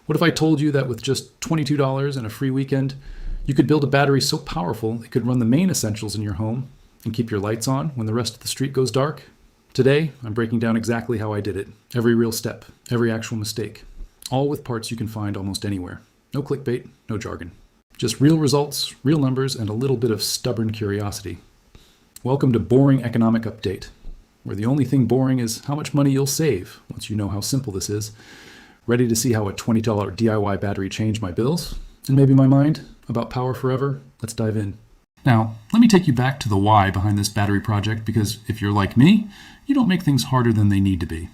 What if I told you that with just $22 and a free weekend, you could build a battery so powerful it could run the main essentials in your home and keep your lights on when the rest of the street goes dark? Today, I'm breaking down exactly how I did it. Every real step, every actual mistake. All with parts you can find almost anywhere. No clickbait, no jargon. Just real results, real numbers, and a little bit of stubborn curiosity. Welcome to Boring Economic Update, where the only thing boring is how much money you'll save once you know how simple this is. Ready to see how a $20 DIY battery changed my bills? And maybe my mind about power forever? Let's dive in. Now, let me take you back to the why behind this battery project, because if you're like me, you don't make things harder than they need to be.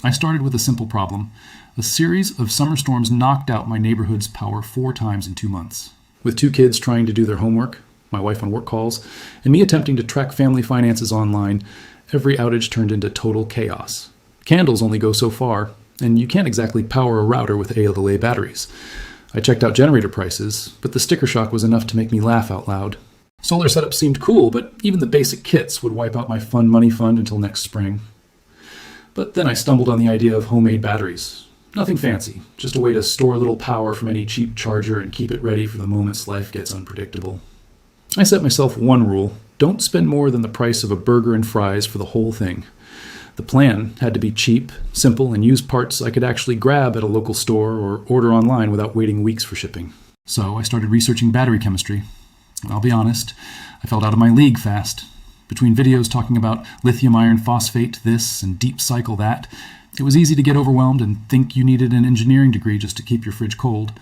I started with a simple problem. A series of summer storms knocked out my neighborhood's power 4 times in 2 months. With 2 kids trying to do their homework, my wife on work calls, and me attempting to track family finances online, every outage turned into total chaos. Candles only go so far, and you can't exactly power a router with AAA batteries. I checked out generator prices, but the sticker shock was enough to make me laugh out loud. Solar setup seemed cool, but even the basic kits would wipe out my fun money fund until next spring. But then I stumbled on the idea of homemade batteries. Nothing fancy, just a way to store a little power from any cheap charger and keep it ready for the moments life gets unpredictable. I set myself one rule: don't spend more than the price of a burger and fries for the whole thing. The plan had to be cheap, simple, and use parts I could actually grab at a local store or order online without waiting weeks for shipping. So I started researching battery chemistry. I'll be honest, I felt out of my league fast. Between videos talking about lithium iron phosphate this and deep cycle that, it was easy to get overwhelmed and think you needed an engineering degree just to keep your fridge cold.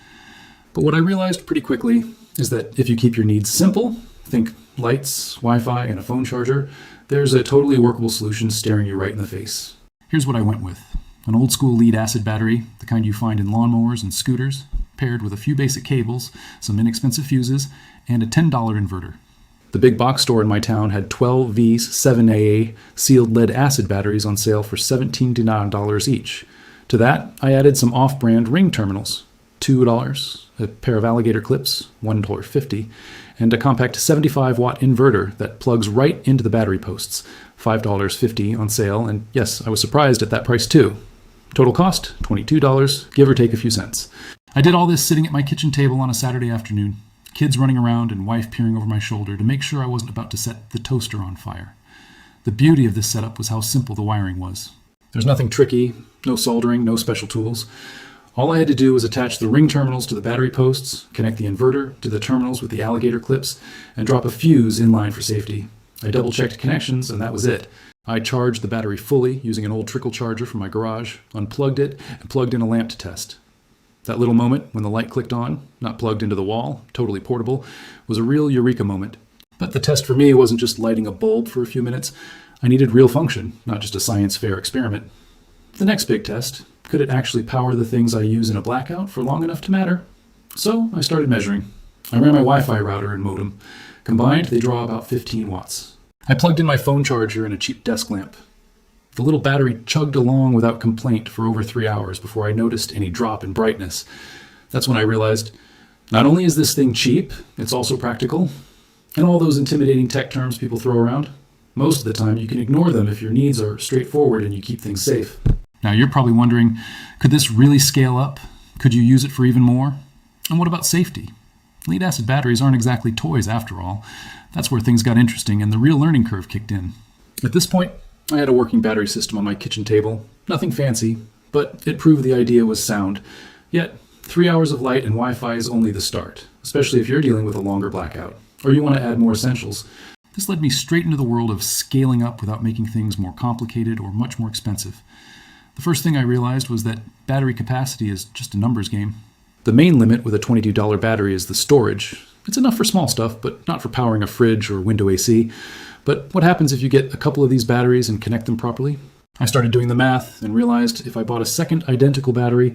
But what I realized pretty quickly is that if you keep your needs simple, think lights, Wi-Fi, and a phone charger, there's a totally workable solution staring you right in the face. Here's what I went with. An old school lead acid battery, the kind you find in lawnmowers and scooters, paired with a few basic cables, some inexpensive fuses, and a $10 inverter. The big box store in my town had 12 V's 7AA sealed lead acid batteries on sale for $17 to $9 each. To that, I added some off-brand ring terminals, $2, a pair of alligator clips, $1.50, and a compact 75-watt inverter that plugs right into the battery posts, $5.50 on sale, and yes, I was surprised at that price too. Total cost, $22, give or take a few cents. I did all this sitting at my kitchen table on a Saturday afternoon, kids running around and wife peering over my shoulder to make sure I wasn't about to set the toaster on fire. The beauty of this setup was how simple the wiring was. There's nothing tricky, no soldering, no special tools. All I had to do was attach the ring terminals to the battery posts, connect the inverter to the terminals with the alligator clips, and drop a fuse in line for safety. I double-checked connections, and that was it. I charged the battery fully using an old trickle charger from my garage, unplugged it, and plugged in a lamp to test. That little moment when the light clicked on, not plugged into the wall, totally portable, was a real eureka moment. But the test for me wasn't just lighting a bulb for a few minutes. I needed real function, not just a science fair experiment. The next big test: could it actually power the things I use in a blackout for long enough to matter? So I started measuring. I ran my Wi-Fi router and modem. Combined, they draw about 15 watts. I plugged in my phone charger and a cheap desk lamp. The little battery chugged along without complaint for over 3 hours before I noticed any drop in brightness. That's when I realized, not only is this thing cheap, it's also practical. And all those intimidating tech terms people throw around, most of the time you can ignore them if your needs are straightforward and you keep things safe. Now you're probably wondering, could this really scale up? Could you use it for even more? And what about safety? Lead acid batteries aren't exactly toys after all. That's where things got interesting and the real learning curve kicked in. At this point, I had a working battery system on my kitchen table. Nothing fancy, but it proved the idea was sound. Yet, 3 hours of light and Wi-Fi is only the start, especially if you're dealing with a longer blackout, or you want to add more essentials. This led me straight into the world of scaling up without making things more complicated or much more expensive. The first thing I realized was that battery capacity is just a numbers game. The main limit with a $22 battery is the storage. It's enough for small stuff, but not for powering a fridge or window AC. But what happens if you get a couple of these batteries and connect them properly? I started doing the math and realized if I bought a second identical battery,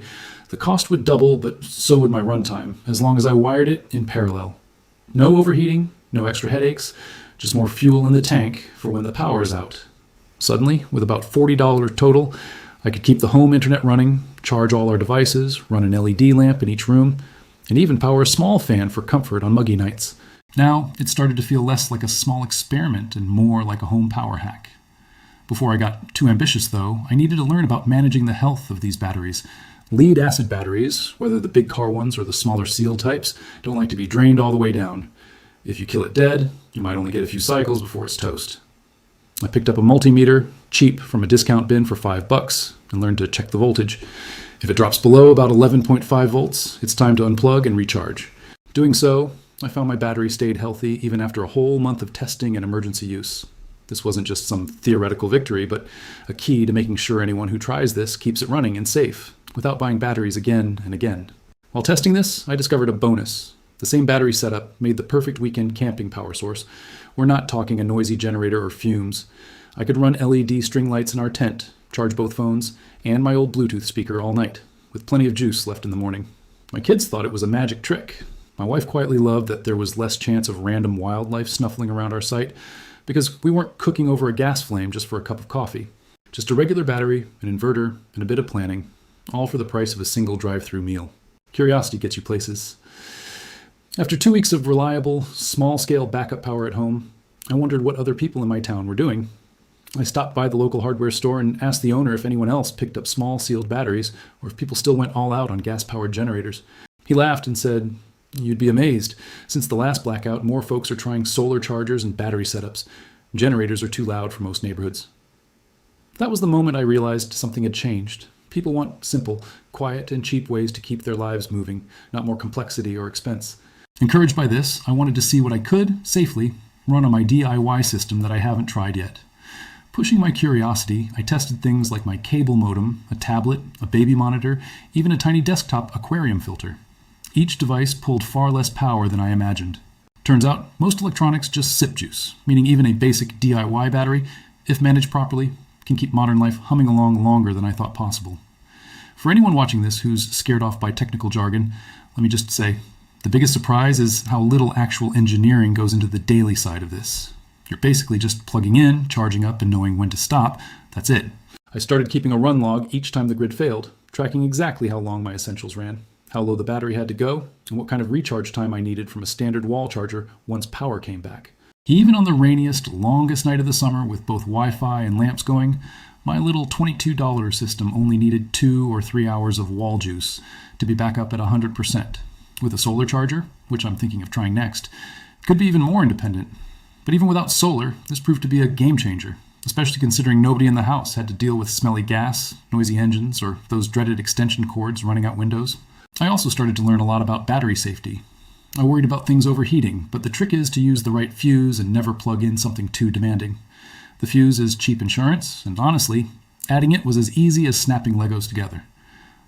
the cost would double, but so would my runtime, as long as I wired it in parallel. No overheating, no extra headaches, just more fuel in the tank for when the power's out. Suddenly, with about $40 total, I could keep the home internet running, charge all our devices, run an LED lamp in each room, and even power a small fan for comfort on muggy nights. Now, it started to feel less like a small experiment and more like a home power hack. Before I got too ambitious, though, I needed to learn about managing the health of these batteries, Lead acid batteries, whether the big car ones or the smaller seal types, don't like to be drained all the way down. If you kill it dead, you might only get a few cycles before it's toast. I picked up a multimeter, cheap, from a discount bin for $5 and learned to check the voltage. If it drops below about 11.5 volts, it's time to unplug and recharge. Doing so, I found my battery stayed healthy even after a whole month of testing and emergency use. This wasn't just some theoretical victory, but a key to making sure anyone who tries this keeps it running and safe, without buying batteries again and again. While testing this, I discovered a bonus. The same battery setup made the perfect weekend camping power source. We're not talking a noisy generator or fumes. I could run LED string lights in our tent, charge both phones, and my old Bluetooth speaker all night, with plenty of juice left in the morning. My kids thought it was a magic trick. My wife quietly loved that there was less chance of random wildlife snuffling around our site, because we weren't cooking over a gas flame just for a cup of coffee. Just a regular battery, an inverter, and a bit of planning, all for the price of a single drive-through meal. Curiosity gets you places. After 2 weeks of reliable, small-scale backup power at home, I wondered what other people in my town were doing. I stopped by the local hardware store and asked the owner if anyone else picked up small sealed batteries or if people still went all out on gas-powered generators. He laughed and said, "You'd be amazed. Since the last blackout, more folks are trying solar chargers and battery setups. Generators are too loud for most neighborhoods." That was the moment I realized something had changed. People want simple, quiet, and cheap ways to keep their lives moving, not more complexity or expense. Encouraged by this, I wanted to see what I could, safely, run on my DIY system that I haven't tried yet. Pushing my curiosity, I tested things like my cable modem, a tablet, a baby monitor, even a tiny desktop aquarium filter. Each device pulled far less power than I imagined. Turns out, most electronics just sip juice, meaning even a basic DIY battery, if managed properly, can keep modern life humming along longer than I thought possible. For anyone watching this who's scared off by technical jargon, let me just say, the biggest surprise is how little actual engineering goes into the daily side of this. You're basically just plugging in, charging up, and knowing when to stop. That's it. I started keeping a run log each time the grid failed, tracking exactly how long my essentials ran, how low the battery had to go, and what kind of recharge time I needed from a standard wall charger once power came back. Even on the rainiest, longest night of the summer with both Wi-Fi and lamps going, my little $22 system only needed 2 or 3 hours of wall juice to be back up at 100%. With a solar charger, which I'm thinking of trying next, it could be even more independent. But even without solar, this proved to be a game changer, especially considering nobody in the house had to deal with smelly gas, noisy engines, or those dreaded extension cords running out windows. I also started to learn a lot about battery safety. I worried about things overheating, but the trick is to use the right fuse and never plug in something too demanding. The fuse is cheap insurance, and honestly, adding it was as easy as snapping Legos together.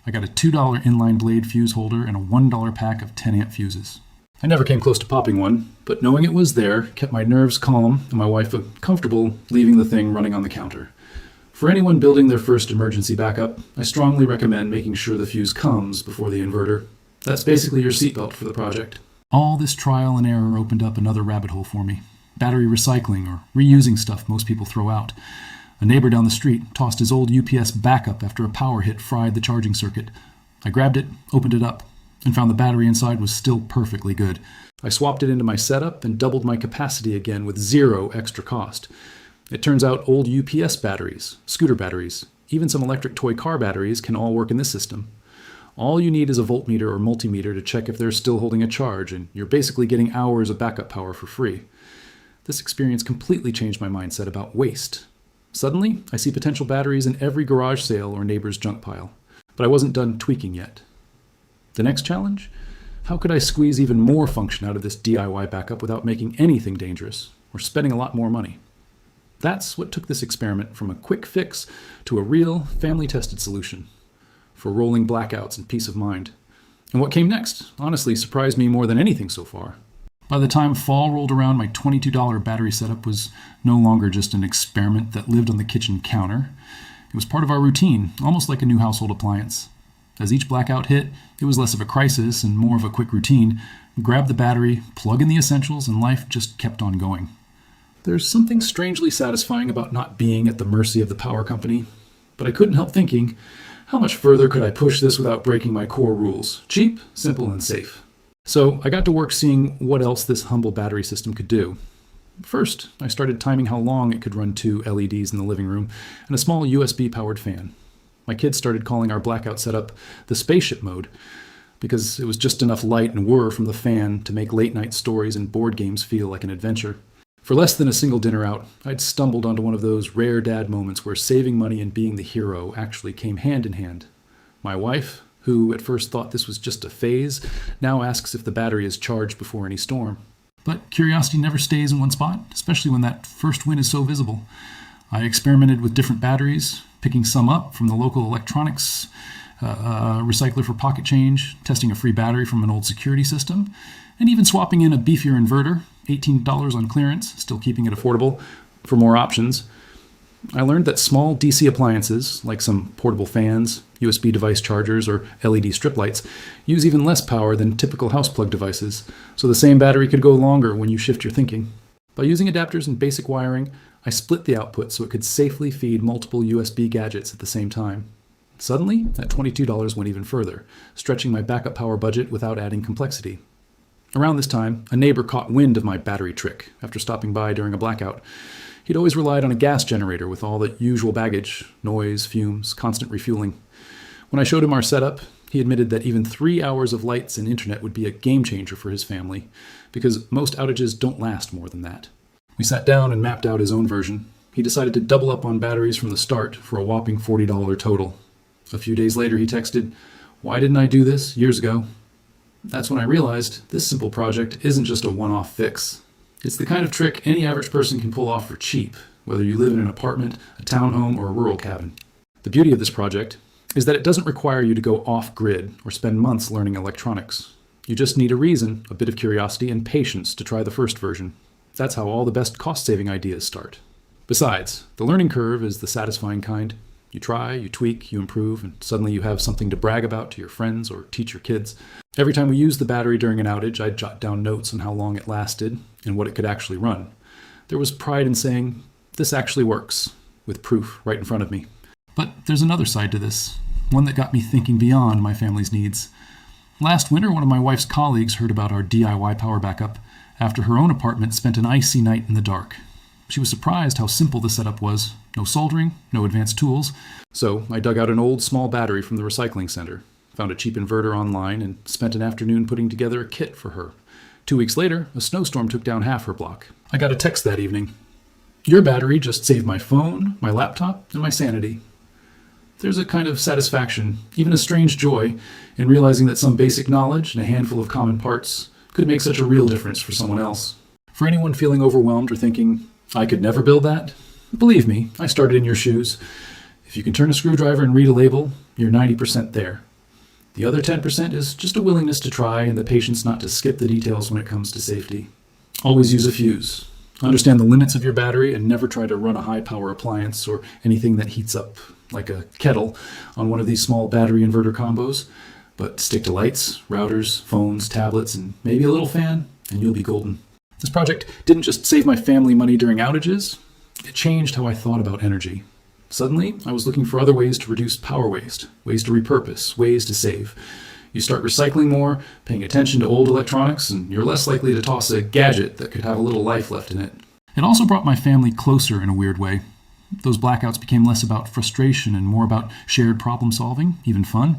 I got a $2 inline blade fuse holder and a $1 pack of 10-amp fuses. I never came close to popping one, but knowing it was there kept my nerves calm and my wife comfortable leaving the thing running on the counter. For anyone building their first emergency backup, I strongly recommend making sure the fuse comes before the inverter. That's basically your seatbelt for the project. All this trial and error opened up another rabbit hole for me. Battery recycling or reusing stuff most people throw out. A neighbor down the street tossed his old UPS backup after a power hit fried the charging circuit. I grabbed it, opened it up, and found the battery inside was still perfectly good. I swapped it into my setup and doubled my capacity again with 0 extra cost. It turns out old UPS batteries, scooter batteries, even some electric toy car batteries can all work in this system. All you need is a voltmeter or multimeter to check if they're still holding a charge, and you're basically getting hours of backup power for free. This experience completely changed my mindset about waste. Suddenly, I see potential batteries in every garage sale or neighbor's junk pile. But I wasn't done tweaking yet. The next challenge? How could I squeeze even more function out of this DIY backup without making anything dangerous or spending a lot more money? That's what took this experiment from a quick fix to a real, family-tested solution for rolling blackouts and peace of mind. And what came next, honestly, surprised me more than anything so far. By the time fall rolled around, my $22 battery setup was no longer just an experiment that lived on the kitchen counter. It was part of our routine, almost like a new household appliance. As each blackout hit, it was less of a crisis and more of a quick routine. Grab the battery, plug in the essentials, and life just kept on going. There's something strangely satisfying about not being at the mercy of the power company, but I couldn't help thinking, how much further could I push this without breaking my core rules? Cheap, simple, and safe. So I got to work seeing what else this humble battery system could do. First, I started timing how long it could run 2 LEDs in the living room and a small USB-powered fan. My kids started calling our blackout setup the spaceship mode because it was just enough light and whir from the fan to make late night stories and board games feel like an adventure. For less than a single dinner out, I'd stumbled onto one of those rare dad moments where saving money and being the hero actually came hand in hand. My wife, who at first thought this was just a phase, now asks if the battery is charged before any storm. But curiosity never stays in one spot, especially when that first win is so visible. I experimented with different batteries, picking some up from the local electronics recycler for pocket change, testing a free battery from an old security system, and even swapping in a beefier inverter, $18 on clearance, still keeping it affordable, for more options. I learned that small DC appliances, like some portable fans, USB device chargers, or LED strip lights, use even less power than typical house plug devices, so the same battery could go longer when you shift your thinking. By using adapters and basic wiring, I split the output so it could safely feed multiple USB gadgets at the same time. Suddenly, that $22 went even further, stretching my backup power budget without adding complexity. Around this time, a neighbor caught wind of my battery trick after stopping by during a blackout. He'd always relied on a gas generator with all the usual baggage, noise, fumes, constant refueling. When I showed him our setup, he admitted that even 3 hours of lights and internet would be a game changer for his family, because most outages don't last more than that. We sat down and mapped out his own version. He decided to double up on batteries from the start for a whopping $40 total. A few days later, he texted, "Why didn't I do this years ago?" That's when I realized this simple project isn't just a one-off fix. It's the kind of trick any average person can pull off for cheap, whether you live in an apartment, a townhome, or a rural cabin. The beauty of this project is that it doesn't require you to go off-grid or spend months learning electronics. You just need a reason, a bit of curiosity, and patience to try the first version. That's how all the best cost-saving ideas start. Besides, the learning curve is the satisfying kind. You try, you tweak, you improve, and suddenly you have something to brag about to your friends or teach your kids. Every time we used the battery during an outage, I'd jot down notes on how long it lasted and what it could actually run. There was pride in saying, "This actually works," with proof right in front of me. But there's another side to this, one that got me thinking beyond my family's needs. Last winter, one of my wife's colleagues heard about our DIY power backup after her own apartment spent an icy night in the dark. She was surprised how simple the setup was. No soldering, no advanced tools. So I dug out an old small battery from the recycling center, found a cheap inverter online, and spent an afternoon putting together a kit for her. 2 weeks later, a snowstorm took down half her block. I got a text that evening. "Your battery just saved my phone, my laptop, and my sanity." There's a kind of satisfaction, even a strange joy, in realizing that some basic knowledge and a handful of common parts could make such a real difference for someone else. For anyone feeling overwhelmed or thinking, "I could never build that," believe me, I started in your shoes. If you can turn a screwdriver and read a label, you're 90% there. The other 10% is just a willingness to try and the patience not to skip the details when it comes to safety. Always use a fuse. Understand the limits of your battery and never try to run a high-power appliance or anything that heats up, like a kettle, on one of these small battery inverter combos. But stick to lights, routers, phones, tablets, and maybe a little fan, and you'll be golden. This project didn't just save my family money during outages, it changed how I thought about energy. Suddenly, I was looking for other ways to reduce power waste, ways to repurpose, ways to save. You start recycling more, paying attention to old electronics, and you're less likely to toss a gadget that could have a little life left in it. It also brought my family closer in a weird way. Those blackouts became less about frustration and more about shared problem solving, even fun.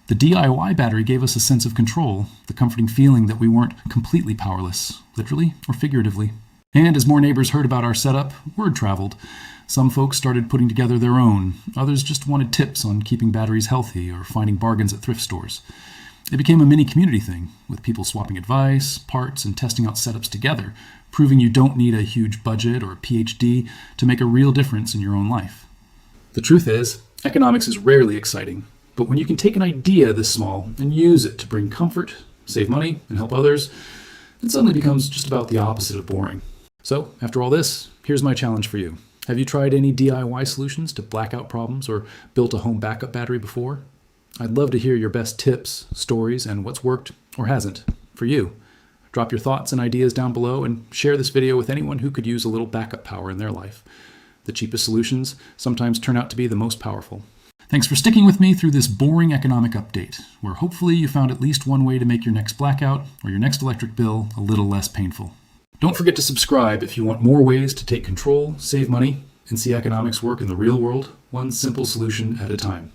The DIY battery gave us a sense of control, the comforting feeling that we weren't completely powerless, literally or figuratively. And as more neighbors heard about our setup, word traveled. Some folks started putting together their own. Others just wanted tips on keeping batteries healthy or finding bargains at thrift stores. It became a mini community thing, with people swapping advice, parts, and testing out setups together, proving you don't need a huge budget or a PhD to make a real difference in your own life. The truth is, economics is rarely exciting, but when you can take an idea this small and use it to bring comfort, save money, and help others, it suddenly becomes just about the opposite of boring. So, after all this, here's my challenge for you. Have you tried any DIY solutions to blackout problems or built a home backup battery before? I'd love to hear your best tips, stories, and what's worked or hasn't for you. Drop your thoughts and ideas down below and share this video with anyone who could use a little backup power in their life. The cheapest solutions sometimes turn out to be the most powerful. Thanks for sticking with me through this boring economic update, where hopefully you found at least one way to make your next blackout or your next electric bill a little less painful. Don't forget to subscribe if you want more ways to take control, save money, and see economics work in the real world, one simple solution at a time.